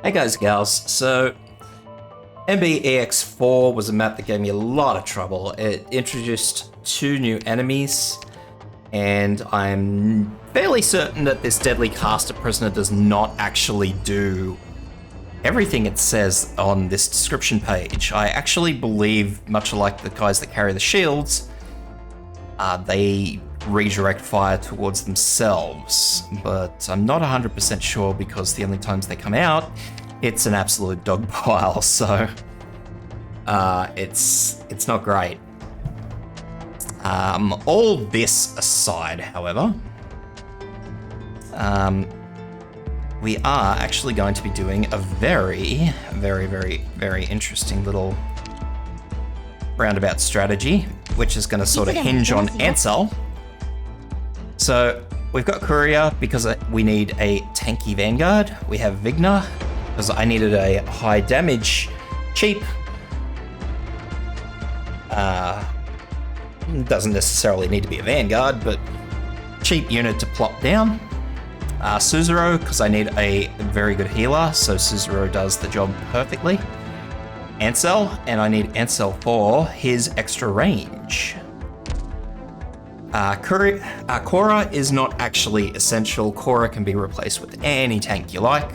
Hey guys, gals. So, MB-EX-4 was a map that gave me a lot of trouble. It introduced 2 new enemies, and I'm fairly certain that this deadly caster prisoner does not actually do everything it says on this description page. I actually believe, much like the guys that carry the shields, they redirect fire towards themselves, but I'm not 100% sure because the only times they come out, it's an absolute dog pile, so it's not great. All this aside, however, we are actually going to be doing a very interesting little roundabout strategy, which is going to sort of hinge on Ansel. So we've got Courier because we need a tanky Vanguard. We have Vigna because I needed a high damage, cheap. Doesn't necessarily need to be a Vanguard, but cheap unit to plop down. Suzerain because I need a very good healer, so Suzerain does the job perfectly. Ansel, and I need Ansel for his extra range. Cora is not actually essential. Cora can be replaced with any tank you like.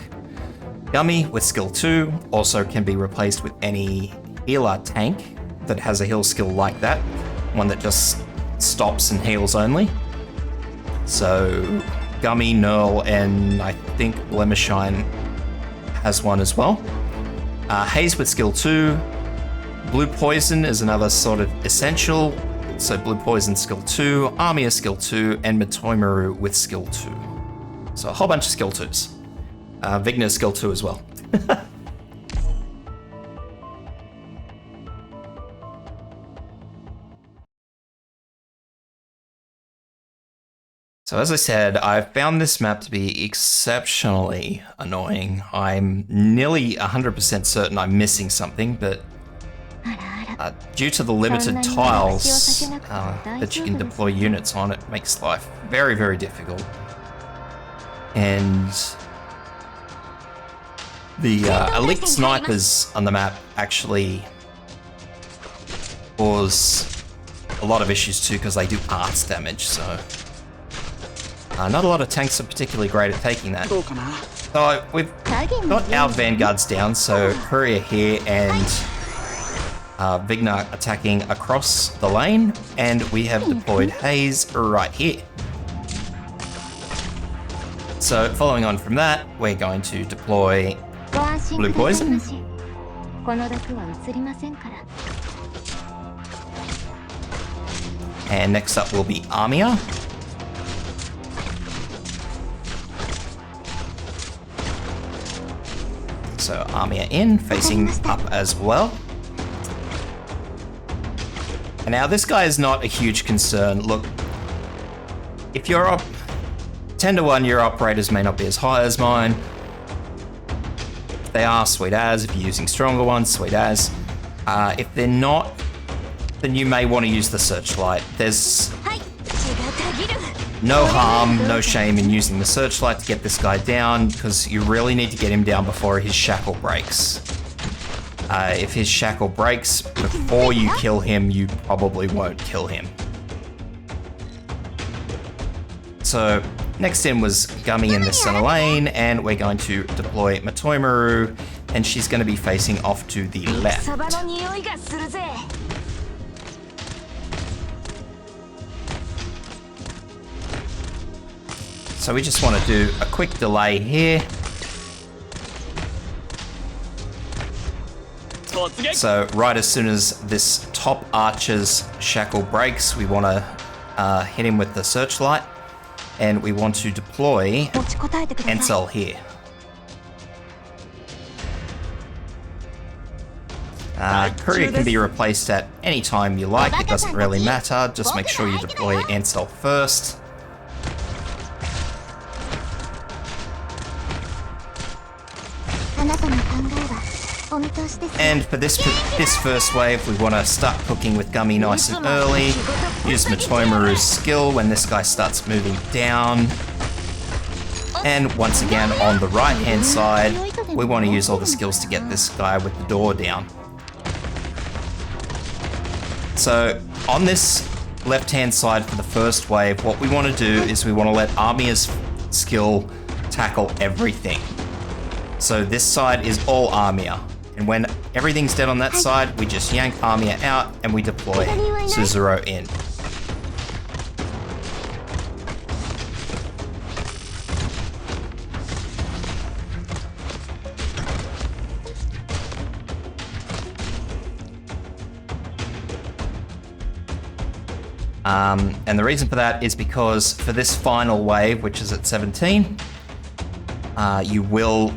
Gummy with skill 2 also can be replaced with any healer tank that has a heal skill like that. One that just stops and heals only. So Gummy, Nerl, and I think Blemishine has one as well. Haze with skill 2. Blue Poison is another sort of essential. So Blue Poison skill 2, Armia skill 2, and Matoimaru with skill 2. So a whole bunch of skill 2s. Vigna skill 2 as well. So as I said, I've found this map to be exceptionally annoying. I'm nearly 100% certain I'm missing something, but due to the limited tiles that you can deploy units on, it makes life very difficult. And the elite snipers on the map actually cause a lot of issues too because they do arts damage, so not a lot of tanks are particularly great at taking that. So we've got our vanguards down, so Courier here and Vigna attacking across the lane, and we have deployed Haze right here. So following on from that, we're going to deploy Blue Poison. And next up will be Armia. So Armia in, facing up as well. And now this guy is not a huge concern. Look, if you're up 10 to 1, your operators may not be as high as mine. If they are, sweet as. If you're using stronger ones, sweet as. If they're not, then you may want to use the Searchlight. There's no harm, no shame in using the Searchlight to get this guy down, because you really need to get him down before his shackle breaks. If his shackle breaks before you kill him, you probably won't kill him. So next in was Gummy in the center lane, and we're going to deploy Matoimaru, and she's going to be facing off to the left. So we just want to do a quick delay here. So right as soon as this top archer's shackle breaks, we want to hit him with the Searchlight, and we want to deploy Ansel here. Courier can be replaced at any time you like, it doesn't really matter, just make sure you deploy Ansel first. And for this first wave, we want to start cooking with Gummy nice and early. Use Matoimaru's skill when this guy starts moving down. And once again, on the right-hand side, we want to use all the skills to get this guy with the door down. So on this left-hand side for the first wave, what we want to do is we want to let Armia's skill tackle everything. So this side is all Armia. And when everything's dead on that side, we just yank Armia out and we deploy Suzuro in. And the reason for that is because for this final wave, which is at 17, you will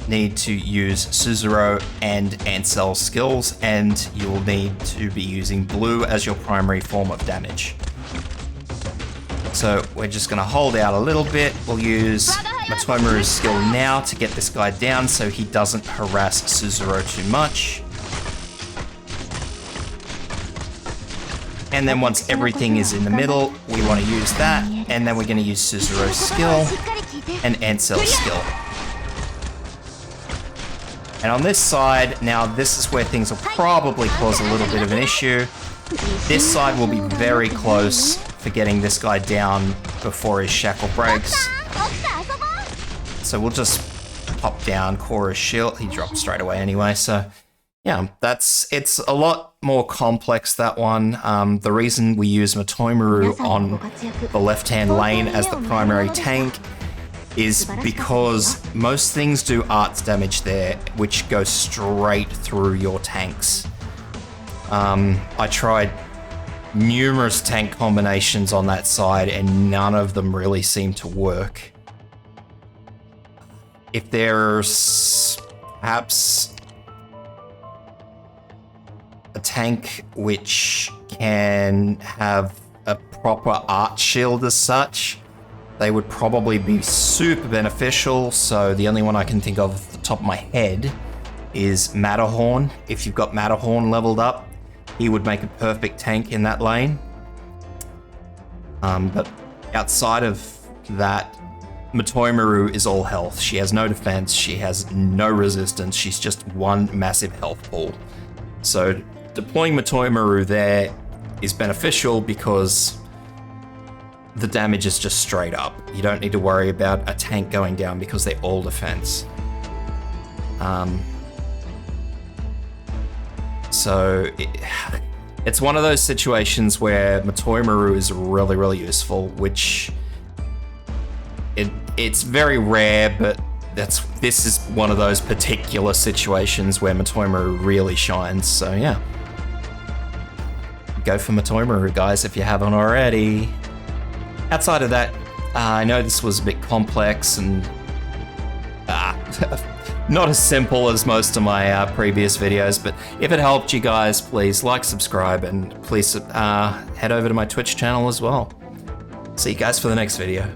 need to use Suzuro and Ansel skills, and you'll need to be using blue as your primary form of damage. So we're just going to hold out a little bit. We'll use Matomaru's skill now to get this guy down so he doesn't harass Suzuro too much. And then once everything is in the middle, we want to use that, and then we're going to use Suzuro's skill and Ansel's skill. And on this side, now this is where things will probably cause a little bit of an issue. This side will be very close for getting this guy down before his shackle breaks. So we'll just pop down Korra's shield. He dropped straight away anyway, so yeah, it's a lot more complex, that one. The reason we use Matomaru on the left-hand lane as the primary tank is because most things do arts damage there, which goes straight through your tanks. I tried numerous tank combinations on that side and none of them really seem to work. If there's perhaps a tank which can have a proper art shield as such, they would probably be super beneficial. So the only one I can think of off the top of my head is Matterhorn. If you've got Matterhorn leveled up, he would make a perfect tank in that lane. But outside of that, Matomaru is all health. She has no defense, she has no resistance, she's just one massive health pool. So deploying Matomaru there is beneficial because the damage is just straight up. You don't need to worry about a tank going down because they're all defense. It's one of those situations where Matomaru is really, really useful, which it's very rare, but this is one of those particular situations where Matomaru really shines. So yeah, go for Matomaru, guys, if you haven't already. Outside of that, I know this was a bit complex and not as simple as most of my previous videos, but if it helped you guys, please like, subscribe, and please head over to my Twitch channel as well. See you guys for the next video.